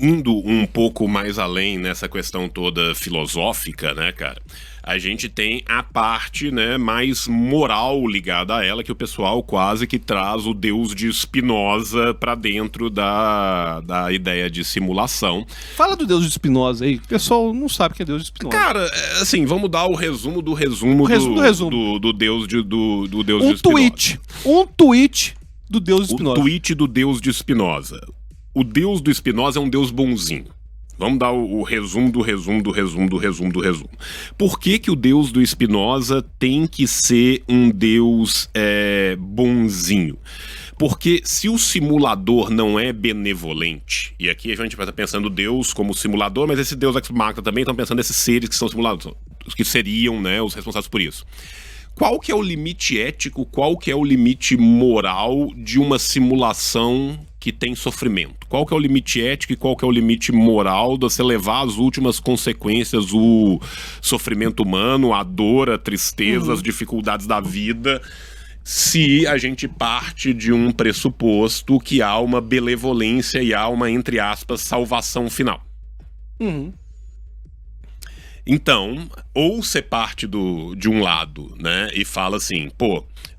indo um pouco mais além nessa questão toda filosófica, né, cara? A gente tem a parte, né, mais moral ligada a ela, que o pessoal quase que traz o Deus de Spinoza pra dentro da ideia de simulação. Fala do Deus de Spinoza aí, o pessoal não sabe que é Deus de Spinoza. Cara, assim, vamos dar o resumo do resumo do Deus de Spinoza. Um tweet do Deus de Spinoza. O tweet do Deus de Spinoza. O Deus do Spinoza é um Deus bonzinho. Vamos dar o resumo do resumo do resumo do resumo do resumo. Por que o Deus do Spinoza tem que ser um Deus bonzinho? Porque se o simulador não é benevolente, e aqui a gente vai estar pensando Deus como simulador, mas esse Deus ex machina também estão pensando nesses seres que são simulados, que seriam, né, os responsáveis por isso. Qual que é o limite ético, qual que é o limite moral de uma simulação que tem sofrimento? Qual que é o limite ético e qual que é o limite moral de você levar às últimas consequências o sofrimento humano, a dor, a tristeza, as dificuldades da vida, se a gente parte de um pressuposto que há uma benevolência e há uma, entre aspas, salvação final? Então, ou você parte de um lado, né, e fala assim,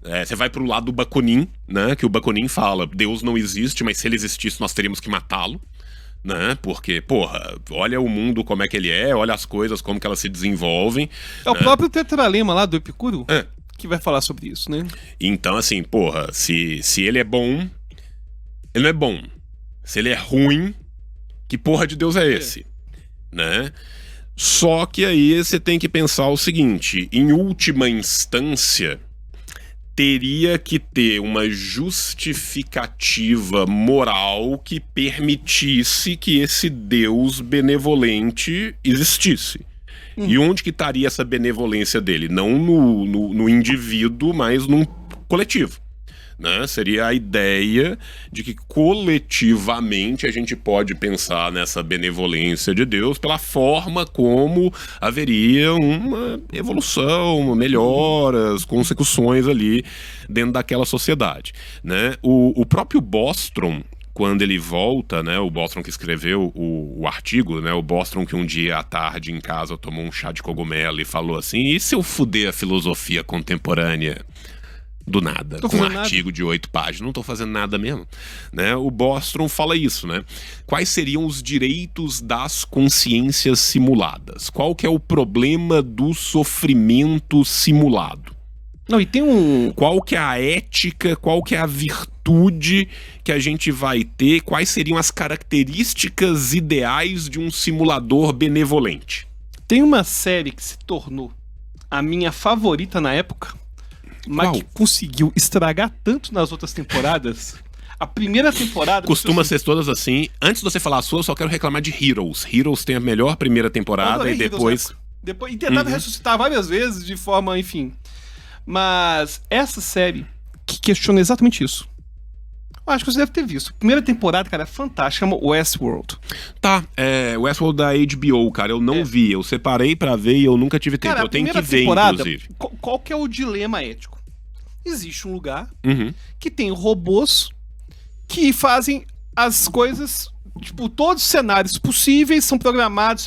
você vai pro lado do Bakunin, né, que o Bakunin fala, Deus não existe, mas se ele existisse nós teríamos que matá-lo, né, porque, olha o mundo como é que ele é, olha as coisas como que elas se desenvolvem. É o próprio tetralema lá do Epicuro que vai falar sobre isso, né? Então, assim, se ele é bom, ele não é bom. Se ele é ruim, que porra de Deus é esse? Né? Só que aí você tem que pensar o seguinte, em última instância, teria que ter uma justificativa moral que permitisse que esse Deus benevolente existisse. E onde que estaria essa benevolência dele? Não no indivíduo, mas num coletivo. Né? Seria a ideia de que coletivamente a gente pode pensar nessa benevolência de Deus pela forma como haveria uma evolução, melhoras, consecuções ali dentro daquela sociedade. Né? O próprio Bostrom, quando ele volta, né, o Bostrom que escreveu o artigo, né, o Bostrom que um dia à tarde em casa tomou um chá de cogumelo e falou assim, e se eu fuder a filosofia contemporânea? Do nada, com um artigo de 8 páginas, não tô fazendo nada mesmo, né? O Bostrom fala isso, né? Quais seriam os direitos das consciências simuladas? Qual que é o problema do sofrimento simulado? Não, e tem Qual que é a ética, qual que é a virtude que a gente vai ter? Quais seriam as características ideais de um simulador benevolente? Tem uma série que se tornou a minha favorita na época, mas que conseguiu estragar tanto nas outras temporadas. A primeira temporada... Costuma ser todas assim. Antes de você falar a sua, eu só quero reclamar de Heroes. Heroes tem a melhor primeira temporada e depois... E tentava ressuscitar várias vezes de forma, enfim. Mas essa série que questiona exatamente isso. Eu acho que você deve ter visto. A primeira temporada, cara, é fantástica. Chama Westworld. Tá, Westworld da HBO, cara. Eu não vi. Eu separei pra ver e eu nunca tive tempo. Cara, eu tenho que ver, inclusive. Qual que é o dilema ético? Existe um lugar que tem robôs que fazem as coisas, tipo, todos os cenários possíveis são programados,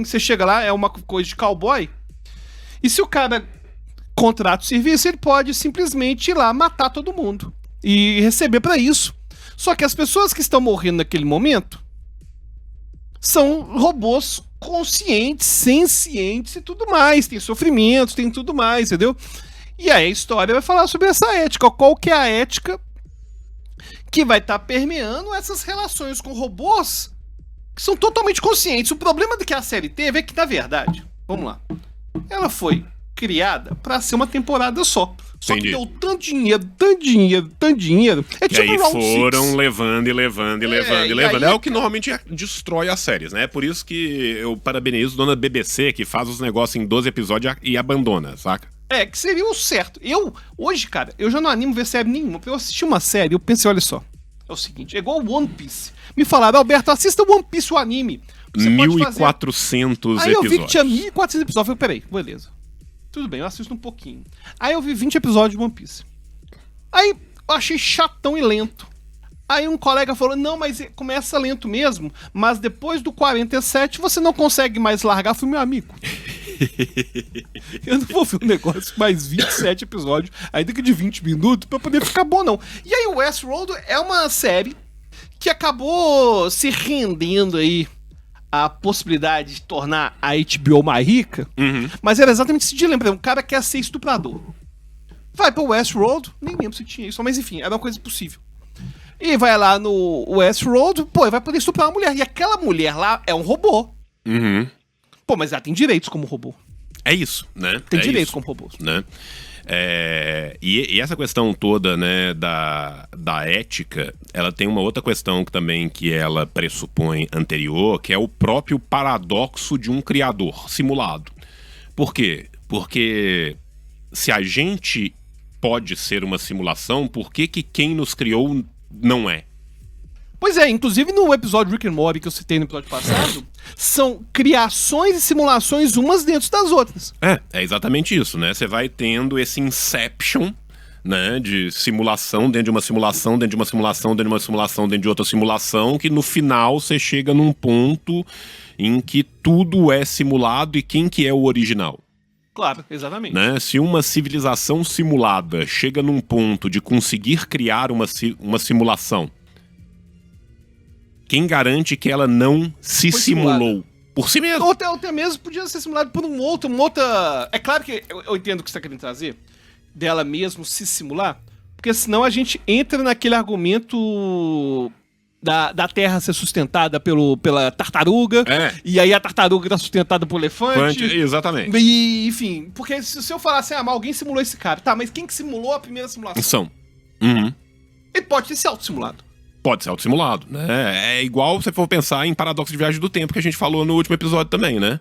você chega lá, é uma coisa de cowboy, e se o cara contrata o serviço, ele pode simplesmente ir lá matar todo mundo e receber pra isso. Só que as pessoas que estão morrendo naquele momento são robôs conscientes, sencientes e tudo mais, tem sofrimentos, tem tudo mais, entendeu? E aí a história vai falar sobre essa ética. Qual que é a ética que vai estar permeando essas relações com robôs que são totalmente conscientes. O problema que a série teve é que, na verdade, vamos lá, ela foi criada pra ser uma temporada só. Só que deu tanto dinheiro. É tipo e aí Round foram Six. levando. Aí, É o que normalmente destrói as séries, né? Por isso que eu parabenizo Dona BBC, que faz os negócios em 12 episódios e abandona, saca? Que seria o certo. Hoje, cara, eu já não animo ver série nenhuma. Pra eu assistir uma série, eu pensei, olha só. É o seguinte, é igual One Piece. Me falaram, Alberto, assista One Piece, o anime. Você 1.400 Aí eu vi que episódios. tinha 1.400 episódios. Eu falei, peraí, beleza. Tudo bem, eu assisto um pouquinho. Aí eu vi 20 episódios de One Piece. Aí eu achei chatão e lento. Aí um colega falou, não, mas começa lento mesmo, mas depois do 47 você não consegue mais largar. Eu falei, meu amigo, eu não vou ver um negócio mais 27 episódios, ainda que de 20 minutos, pra poder ficar bom, não. E aí o Westworld é uma série que acabou se rendendo aí a possibilidade de tornar a HBO mais rica, mas era exatamente esse dilema. Um cara quer ser estuprador. Vai pro Westworld, nem lembro se tinha isso, mas enfim, era uma coisa possível. E vai lá no Westworld, pô, vai poder estuprar uma mulher. E aquela mulher lá é um robô. Pô, mas ela tem direitos como robô. É isso, né? Tem direitos como robô. Né? E essa questão toda, né, da ética, ela tem uma outra questão também que ela pressupõe anterior, que é o próprio paradoxo de um criador simulado. Por quê? Porque se a gente pode ser uma simulação, por que quem nos criou não é? Pois é, inclusive no episódio Rick and Morty que eu citei no episódio passado, são criações e simulações umas dentro das outras. É exatamente isso, né? Você vai tendo esse inception, né, de simulação dentro de uma simulação, dentro de uma simulação, dentro de uma simulação, dentro de outra simulação, que no final você chega num ponto em que tudo é simulado e quem que é o original? Claro, exatamente. Né? Se uma civilização simulada chega num ponto de conseguir criar uma simulação, quem garante que ela não se simulou por si mesma? Ou até mesmo podia ser simulado por uma outra... É claro que eu entendo o que você está querendo trazer, dela mesmo se simular, porque senão a gente entra naquele argumento da Terra ser sustentada pela tartaruga, e aí a tartaruga está sustentada por elefante. Exatamente. E, enfim, porque se eu falar assim, mas alguém simulou esse cara, tá, mas quem que simulou a primeira simulação? Ele pode ter se autossimulado. Pode ser autossimulado, né? É igual se você for pensar em paradoxo de viagem do tempo, que a gente falou no último episódio também, né?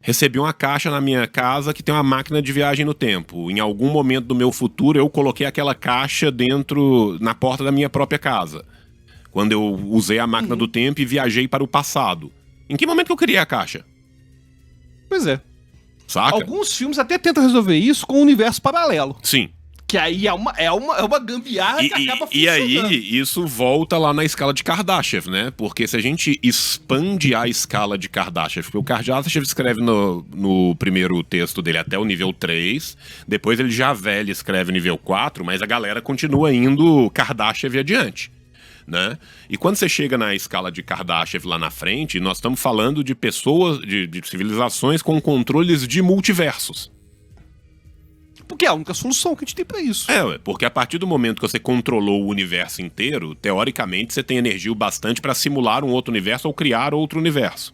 Recebi uma caixa na minha casa que tem uma máquina de viagem no tempo. Em algum momento do meu futuro, eu coloquei aquela caixa na porta da minha própria casa. Quando eu usei a máquina do tempo e viajei para o passado. Em que momento que eu criei a caixa? Pois é. Saca? Alguns filmes até tentam resolver isso com um universo paralelo. Sim. Que aí é uma gambiarra que acaba funcionando. E aí, isso volta lá na escala de Kardashev, né? Porque se a gente expande a escala de Kardashev, porque o Kardashev escreve no primeiro texto dele até o nível 3, depois ele já velho escreve nível 4, mas a galera continua indo Kardashev adiante. Né? E quando você chega na escala de Kardashev lá na frente, nós estamos falando de pessoas, de civilizações com controles de multiversos. Porque é a única solução que a gente tem pra isso. Porque a partir do momento que você controlou o universo inteiro, teoricamente você tem energia o bastante para simular um outro universo ou criar outro universo.